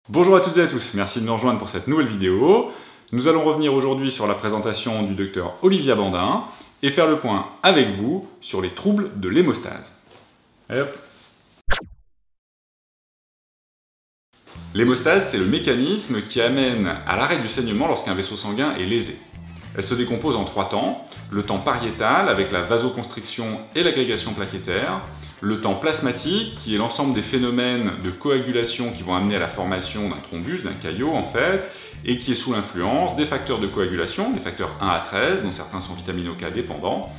Bonjour à toutes et à tous, merci de nous rejoindre pour cette nouvelle vidéo. Nous allons revenir aujourd'hui sur la présentation du docteur Olivia Bandin et faire le point avec vous sur les troubles de l'hémostase. L'hémostase, c'est le mécanisme qui amène à l'arrêt du saignement lorsqu'un vaisseau sanguin est lésé. Elle se décompose en trois temps, le temps pariétal avec la vasoconstriction et l'agrégation plaquettaire, le temps plasmatique qui est l'ensemble des phénomènes de coagulation qui vont amener à la formation d'un thrombus, d'un caillot en fait, et qui est sous l'influence des facteurs de coagulation, des facteurs 1 à 13, dont certains sont vitamino K dépendants,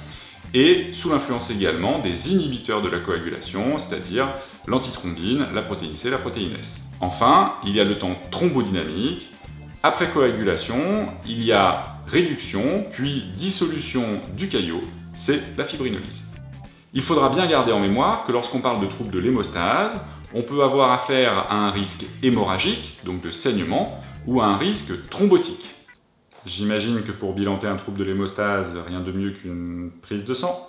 et sous l'influence également des inhibiteurs de la coagulation, c'est-à-dire l'antithrombine, la protéine C, la protéine S. Enfin, il y a le temps thrombodynamique. Après coagulation, il y a réduction, puis dissolution du caillot, c'est la fibrinolyse. Il faudra bien garder en mémoire que lorsqu'on parle de troubles de l'hémostase, on peut avoir affaire à un risque hémorragique, donc de saignement, ou à un risque thrombotique. J'imagine que pour bilanter un trouble de l'hémostase, rien de mieux qu'une prise de sang.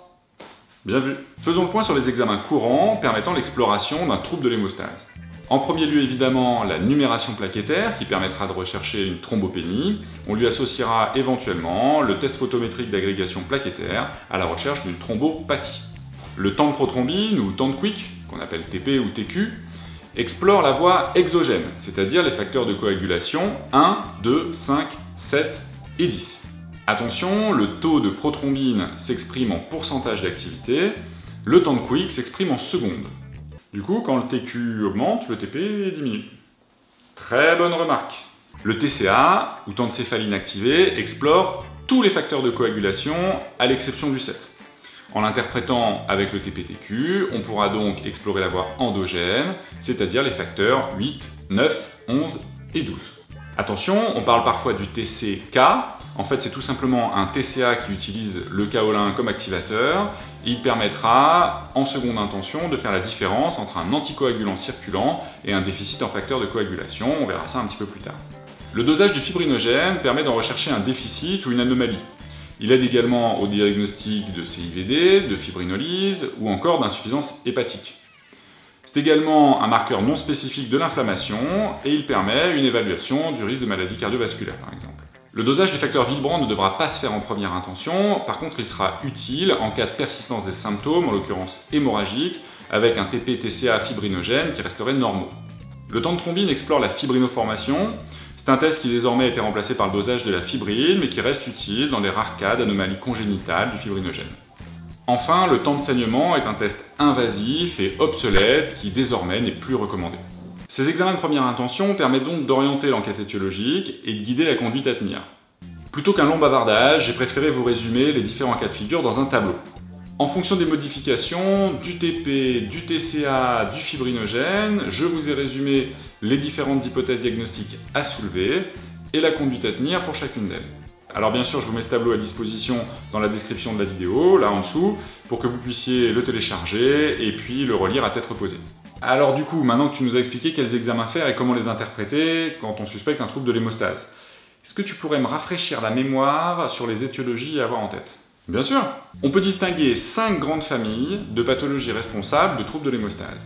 Bien vu. Faisons le point sur les examens courants permettant l'exploration d'un trouble de l'hémostase. En premier lieu, évidemment, la numération plaquettaire qui permettra de rechercher une thrombopénie. On lui associera éventuellement le test photométrique d'agrégation plaquettaire à la recherche d'une thrombopathie. Le temps de prothrombine ou temps de quick, qu'on appelle TP ou TQ, explore la voie exogène, c'est-à-dire les facteurs de coagulation 1, 2, 5, 7 et 10. Attention, le taux de prothrombine s'exprime en pourcentage d'activité, le temps de quick s'exprime en secondes. Du coup, quand le TQ augmente, le TP diminue. Très bonne remarque. Le TCA, ou temps de céphaline activé, explore tous les facteurs de coagulation à l'exception du 7. En l'interprétant avec le TP-TQ, on pourra donc explorer la voie endogène, c'est-à-dire les facteurs 8, 9, 11 et 12. Attention, on parle parfois du TCK. En fait, c'est tout simplement un TCA qui utilise le kaolin comme activateur. Il permettra, en seconde intention, de faire la différence entre un anticoagulant circulant et un déficit en facteur de coagulation. On verra ça un petit peu plus tard. Le dosage du fibrinogène permet d'en rechercher un déficit ou une anomalie. Il aide également au diagnostic de CIVD, de fibrinolyse ou encore d'insuffisance hépatique. C'est également un marqueur non spécifique de l'inflammation et il permet une évaluation du risque de maladie cardiovasculaire par exemple. Le dosage du facteur Willebrand ne devra pas se faire en première intention, par contre il sera utile en cas de persistance des symptômes, en l'occurrence hémorragiques, avec un TP-TCA fibrinogène qui resterait normaux. Le temps de thrombine explore la fibrinoformation. C'est un test qui désormais a été remplacé par le dosage de la fibrine, mais qui reste utile dans les rares cas d'anomalies congénitales du fibrinogène. Enfin, le temps de saignement est un test invasif et obsolète qui désormais n'est plus recommandé. Ces examens de première intention permettent donc d'orienter l'enquête étiologique et de guider la conduite à tenir. Plutôt qu'un long bavardage, j'ai préféré vous résumer les différents cas de figure dans un tableau. En fonction des modifications, du TP, du TCA, du fibrinogène, je vous ai résumé les différentes hypothèses diagnostiques à soulever et la conduite à tenir pour chacune d'elles. Alors bien sûr, je vous mets ce tableau à disposition dans la description de la vidéo, là en dessous, pour que vous puissiez le télécharger et puis le relire à tête reposée. Alors du coup, maintenant que tu nous as expliqué quels examens faire et comment les interpréter quand on suspecte un trouble de l'hémostase, est-ce que tu pourrais me rafraîchir la mémoire sur les étiologies à avoir en tête? Bien sûr. On peut distinguer 5 grandes familles de pathologies responsables de troubles de l'hémostase.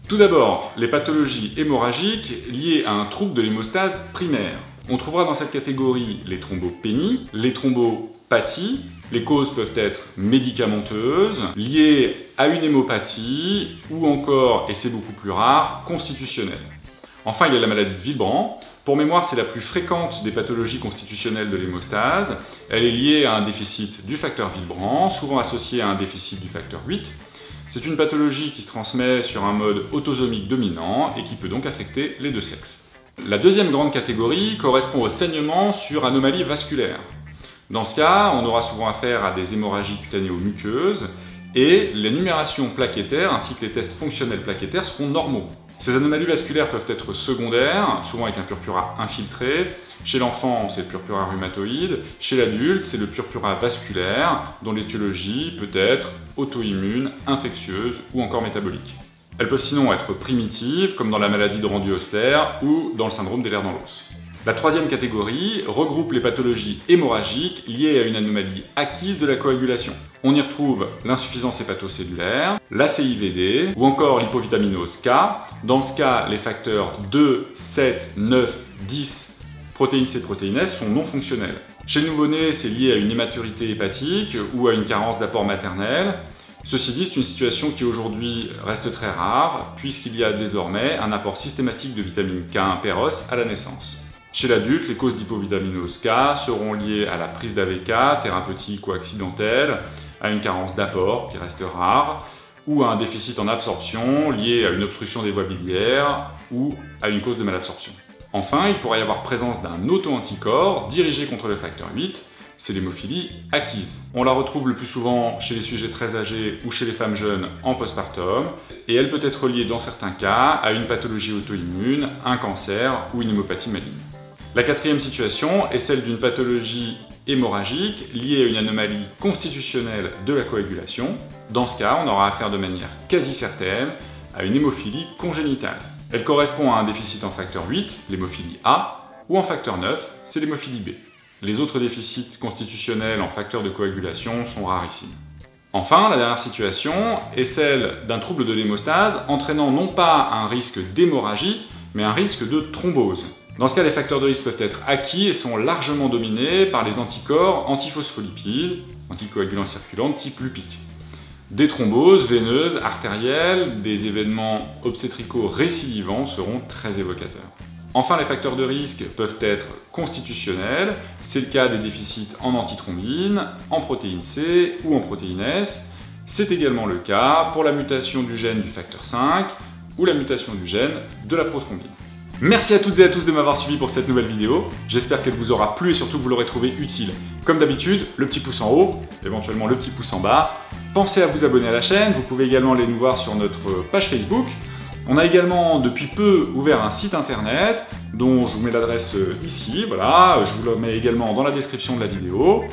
Tout d'abord, les pathologies hémorragiques liées à un trouble de l'hémostase primaire. On trouvera dans cette catégorie les thrombopénies, les thrombopathies. Les causes peuvent être médicamenteuses, liées à une hémopathie, ou encore, et c'est beaucoup plus rare, constitutionnelles. Enfin, il y a la maladie de Willebrand. Pour mémoire, c'est la plus fréquente des pathologies constitutionnelles de l'hémostase. Elle est liée à un déficit du facteur Willebrand, souvent associé à un déficit du facteur 8. C'est une pathologie qui se transmet sur un mode autosomique dominant et qui peut donc affecter les deux sexes. La deuxième grande catégorie correspond au saignement sur anomalie vasculaire. Dans ce cas, on aura souvent affaire à des hémorragies cutanéo-muqueuses et les numérations plaquettaires ainsi que les tests fonctionnels plaquettaires seront normaux. Ces anomalies vasculaires peuvent être secondaires, souvent avec un purpura infiltré. Chez l'enfant, c'est le purpura rhumatoïde. Chez l'adulte, c'est le purpura vasculaire, dont l'étiologie peut être auto-immune, infectieuse ou encore métabolique. Elles peuvent sinon être primitives, comme dans la maladie de Randu-Oster ou dans le syndrome d'Ehlers-Danlos. La troisième catégorie regroupe les pathologies hémorragiques liées à une anomalie acquise de la coagulation. On y retrouve l'insuffisance hépatocellulaire, la CIVD ou encore l'hypovitaminose K. Dans ce cas, les facteurs 2, 7, 9, 10, protéine C, protéine S sont non fonctionnels. Chez le nouveau-né, c'est lié à une immaturité hépatique ou à une carence d'apport maternel. Ceci dit, c'est une situation qui aujourd'hui reste très rare puisqu'il y a désormais un apport systématique de vitamine K1 précoce à la naissance. Chez l'adulte, les causes d'hypovitaminose K seront liées à la prise d'AVK, thérapeutique ou accidentelle, à une carence d'apport qui reste rare, ou à un déficit en absorption lié à une obstruction des voies biliaires ou à une cause de malabsorption. Enfin, il pourrait y avoir présence d'un auto-anticorps dirigé contre le facteur 8, c'est l'hémophilie acquise. On la retrouve le plus souvent chez les sujets très âgés ou chez les femmes jeunes en postpartum, et elle peut être liée dans certains cas à une pathologie auto-immune, un cancer ou une hémopathie maligne. La quatrième situation est celle d'une pathologie hémorragique liée à une anomalie constitutionnelle de la coagulation. Dans ce cas, on aura affaire de manière quasi certaine à une hémophilie congénitale. Elle correspond à un déficit en facteur 8, l'hémophilie A, ou en facteur 9, c'est l'hémophilie B. Les autres déficits constitutionnels en facteurs de coagulation sont rarissimes. Enfin, la dernière situation est celle d'un trouble de l'hémostase entraînant non pas un risque d'hémorragie, mais un risque de thrombose. Dans ce cas, les facteurs de risque peuvent être acquis et sont largement dominés par les anticorps antiphospholipides, anticoagulants circulants de type LUPIC. Des thromboses veineuses, artérielles, des événements obstétricaux récidivants seront très évocateurs. Enfin, les facteurs de risque peuvent être constitutionnels, c'est le cas des déficits en antithrombine, en protéine C ou en protéine S. C'est également le cas pour la mutation du gène du facteur 5 ou la mutation du gène de la prothrombine. Merci à toutes et à tous de m'avoir suivi pour cette nouvelle vidéo. J'espère qu'elle vous aura plu et surtout que vous l'aurez trouvée utile. Comme d'habitude, le petit pouce en haut, éventuellement le petit pouce en bas. Pensez à vous abonner à la chaîne, vous pouvez également aller nous voir sur notre page Facebook. On a également depuis peu ouvert un site internet dont je vous mets l'adresse ici, voilà, je vous le mets également dans la description de la vidéo.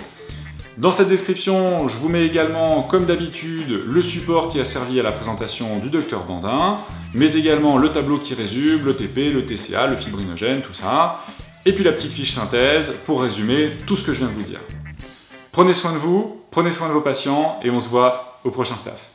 Dans cette description, je vous mets également, comme d'habitude, le support qui a servi à la présentation du Dr Bandin, mais également le tableau qui résume, le TP, le TCA, le fibrinogène, tout ça, et puis la petite fiche synthèse pour résumer tout ce que je viens de vous dire. Prenez soin de vous, prenez soin de vos patients, et on se voit au prochain staff.